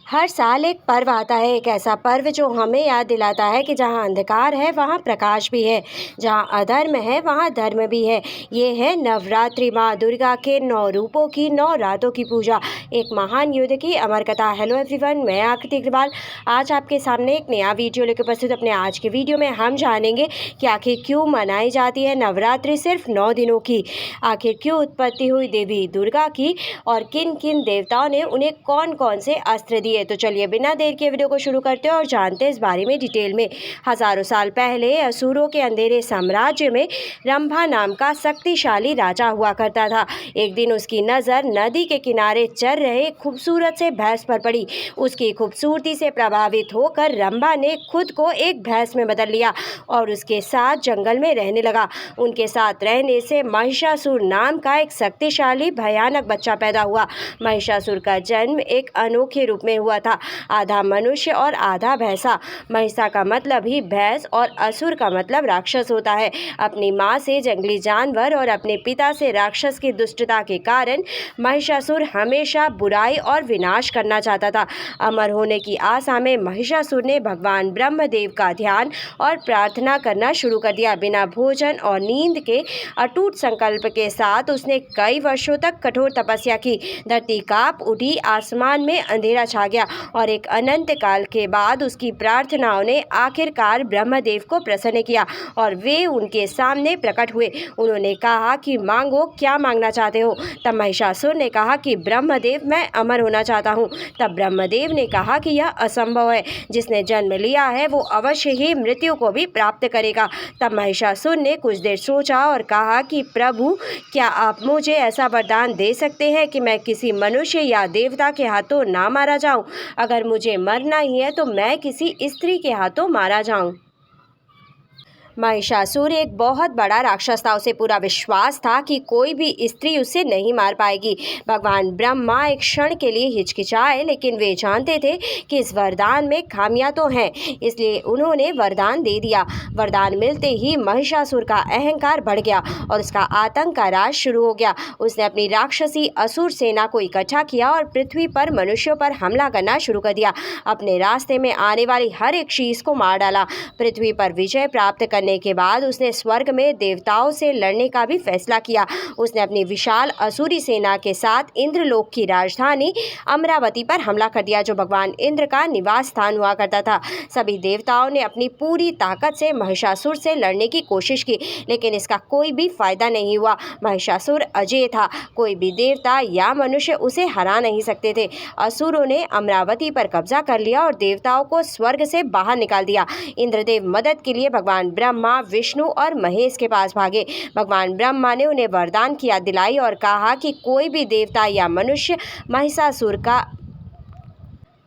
हर साल एक पर्व आता है, एक ऐसा पर्व जो हमें याद दिलाता है कि जहाँ अंधकार है वहाँ प्रकाश भी है, जहाँ अधर्म है वहाँ धर्म भी है। ये है नवरात्रि, माँ दुर्गा के 9 रूपों की 9 रातों की पूजा, एक महान युद्ध की अमर कथा। हेलो एवरीवन, मैं आकृति अग्रवाल आज आपके सामने एक नया वीडियो लेकर उपस्थित। अपने आज के वीडियो में हम जानेंगे कि आखिर क्यों मनाई जाती है नवरात्रि सिर्फ 9 दिनों की, आखिर क्यों उत्पत्ति हुई देवी दुर्गा की और किन किन देवताओं ने उन्हें कौन कौन से अस्त्र दिए। तो चलिए बिना देर के वीडियो को शुरू करते हैं और जानते हैं इस बारे में डिटेल में। हजारों साल पहले असुरों के अंधेरे साम्राज्य में रंभा नाम का शक्तिशाली राजा हुआ करता था। एक दिन उसकी नज़र नदी के किनारे चल रहे खूबसूरत से भैंस पर पड़ी। उसकी खूबसूरती से प्रभावित होकर रंभा ने खुद को एक भैंस में बदल लिया और उसके साथ जंगल में रहने लगा। उनके साथ रहने से महिषासुर नाम का एक शक्तिशाली भयानक बच्चा पैदा हुआ। महिषासुर का जन्म एक अनोखे रूप में हुआ था, आधा मनुष्य और आधा भैंसा। महिषा का मतलब ही भैंस और असुर का मतलब राक्षस होता है। अपनी माँ से जंगली जानवर और अपने पिता से राक्षस की दुष्टता के कारण महिषासुर हमेशा बुराई और विनाश करना चाहता था। अमर होने की आशा में महिषासुर ने भगवान ब्रह्मदेव का ध्यान और प्रार्थना करना शुरू कर दिया। बिना भोजन और नींद के अटूट संकल्प के साथ उसने कई वर्षों तक कठोर तपस्या की। धरती कांप उठी, आसमान में अंधेरा छा गया और एक अनंत काल के बाद उसकी प्रार्थनाओं ने आखिरकार ब्रह्मदेव को प्रसन्न किया और वे उनके सामने प्रकट हुए। उन्होंने कहा कि मांगो, क्या मांगना चाहते हो। तब महिषासुर ने कहा कि ब्रह्मदेव, मैं अमर होना चाहता हूँ। तब ब्रह्मदेव ने कहा कि यह असंभव है, जिसने जन्म लिया है वो अवश्य ही मृत्यु को भी प्राप्त करेगा। तब महिषासुर ने कुछ देर सोचा और कहा कि प्रभु, क्या आप मुझे ऐसा वरदान दे सकते हैं कि मैं किसी मनुष्य या देवता के हाथों ना मारा जाऊं। अगर मुझे मरना ही है तो मैं किसी स्त्री के हाथों मारा जाऊं। महिषासुर एक बहुत बड़ा राक्षस था। उसे पूरा विश्वास था कि कोई भी स्त्री उसे नहीं मार पाएगी। भगवान ब्रह्मा एक क्षण के लिए हिचकिचाए, लेकिन वे जानते थे कि इस वरदान में खामियां तो हैं, इसलिए उन्होंने वरदान दे दिया। वरदान मिलते ही महिषासुर का अहंकार बढ़ गया और उसका आतंक का राज शुरू हो गया। उसने अपनी राक्षसी असुर सेना को इकट्ठा किया और पृथ्वी पर मनुष्यों पर हमला करना शुरू कर दिया। अपने रास्ते में आने वाली हर एक चीज को मार डाला। पृथ्वी पर विजय प्राप्त करने के बाद उसने स्वर्ग में देवताओं से लड़ने का भी फैसला किया। उसने अपनी विशाल असुरी सेना के साथ इंद्रलोक की राजधानी अमरावती पर हमला कर दिया, जो भगवान इंद्र का निवास स्थान हुआ करता था। सभी देवताओं ने अपनी पूरी ताकत से महिषासुर से लड़ने की कोशिश की, लेकिन इसका कोई भी फायदा नहीं हुआ। महिषासुर अजेय था, कोई भी देवता या मनुष्य उसे हरा नहीं सकते थे। असुरों ने अमरावती पर कब्जा कर लिया और देवताओं को स्वर्ग से बाहर निकाल दिया। इंद्रदेव मदद के लिए भगवान ब्रह्मा, विष्णु और महेश के पास भागे। भगवान ब्रह्मा ने उन्हें वरदान की याद दिलाई और कहा कि कोई भी देवता या मनुष्य महिषासुर का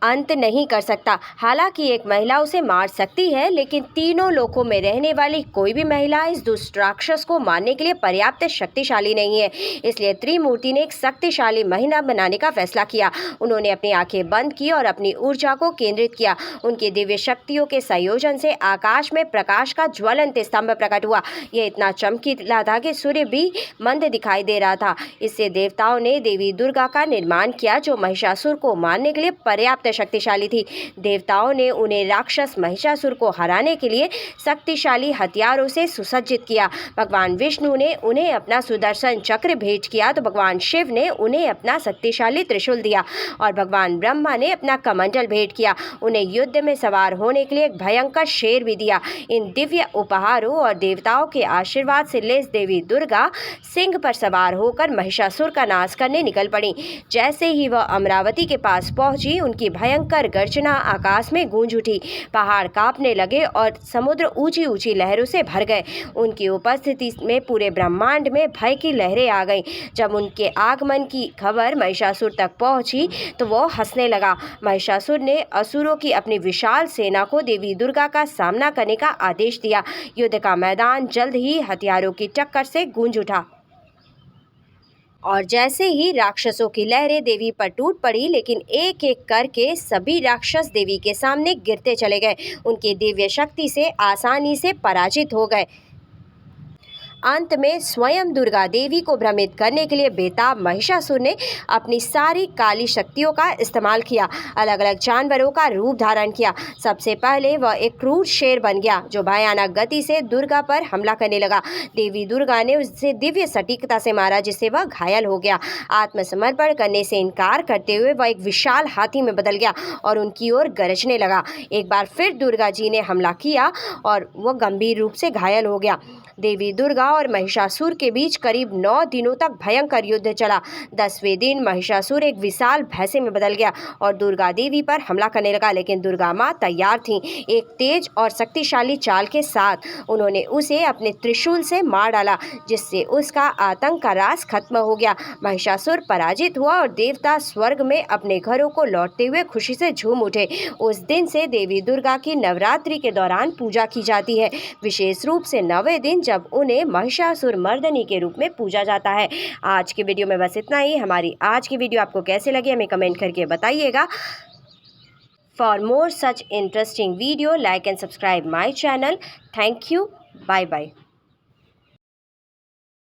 अंत नहीं कर सकता। हालांकि एक महिला उसे मार सकती है, लेकिन तीनों लोकों में रहने वाली कोई भी महिला इस दुष्ट राक्षस को मारने के लिए पर्याप्त शक्तिशाली नहीं है। इसलिए त्रिमूर्ति ने एक शक्तिशाली महिला बनाने का फैसला किया। उन्होंने अपनी आंखें बंद की और अपनी ऊर्जा को केंद्रित किया। उनकी दिव्य शक्तियों के संयोजन से आकाश में प्रकाश का ज्वलंत स्तंभ प्रकट हुआ। यह इतना चमकीला था कि सूर्य भी मंद दिखाई दे रहा था। इससे देवताओं ने देवी दुर्गा का निर्माण किया, जो महिषासुर को मारने के लिए पर्याप्त शक्तिशाली थी। देवताओं ने उन्हें राक्षस महिषासुर को हराने के लिए शक्तिशाली हथियारों से सुसज्जित किया। भगवान विष्णु ने उन्हें अपना सुदर्शन चक्र भेंट किया, तो भगवान शिव ने उन्हें अपना शक्तिशाली त्रिशूल दिया और भगवान ब्रह्मा ने अपना कमंडल भेंट किया। उन्हें युद्ध में सवार होने के लिए एक भयंकर शेर भी दिया। इन दिव्य उपहारों और देवताओं के आशीर्वाद से लैस देवी दुर्गा सिंह पर सवार होकर महिषासुर का नाश करने निकल पड़ी। जैसे ही वह अमरावती के पास पहुंची, उनकी भयंकर गर्जना आकाश में गूंज उठी। पहाड़ कांपने लगे और समुद्र ऊंची ऊंची लहरों से भर गए। उनकी उपस्थिति में पूरे ब्रह्मांड में भय की लहरें आ गईं। जब उनके आगमन की खबर महिषासुर तक पहुंची तो वो हंसने लगा। महिषासुर ने असुरों की अपनी विशाल सेना को देवी दुर्गा का सामना करने का आदेश दिया। युद्ध का मैदान जल्द ही हथियारों की टक्कर से गूंज उठा और जैसे ही राक्षसों की लहरें देवी पर टूट पड़ी, लेकिन एक एक करके सभी राक्षस देवी के सामने गिरते चले गए। उनकी दिव्य शक्ति से आसानी से पराजित हो गए। अंत में स्वयं दुर्गा देवी को भ्रमित करने के लिए बेताब महिषासुर ने अपनी सारी काली शक्तियों का इस्तेमाल किया। अलग अलग जानवरों का रूप धारण किया। सबसे पहले वह एक क्रूर शेर बन गया जो भयानक गति से दुर्गा पर हमला करने लगा। देवी दुर्गा ने उसे दिव्य सटीकता से मारा जिससे वह घायल हो गया। आत्मसमर्पण करने से इनकार करते हुए वह एक विशाल हाथी में बदल गया और उनकी ओर गरजने लगा। एक बार फिर दुर्गा जी ने हमला किया और वह गंभीर रूप से घायल हो गया। देवी दुर्गा और महिषासुर के बीच करीब 9 दिनों तक भयंकर युद्ध चला। 10वें दिन महिषासुर एक विशाल भैंसे में बदल गया और दुर्गा देवी पर हमला करने लगा, लेकिन दुर्गा माँ तैयार थीं। एक तेज और शक्तिशाली चाल के साथ उन्होंने उसे अपने त्रिशूल से मार डाला जिससे उसका आतंक का राज खत्म हो गया। महिषासुर पराजित हुआ और देवता स्वर्ग में अपने घरों को लौटते हुए खुशी से झूम उठे। उस दिन से देवी दुर्गा की नवरात्रि के दौरान पूजा की जाती है, विशेष रूप से 9वें दिन जब उन्हें महिषासुर मर्दनी के रूप में पूजा जाता है। आज की वीडियो में बस इतना ही। हमारी आज की वीडियो आपको कैसे लगी हमें कमेंट करके बताइएगा। For more such interesting video like and subscribe my channel. Thank you. Bye bye.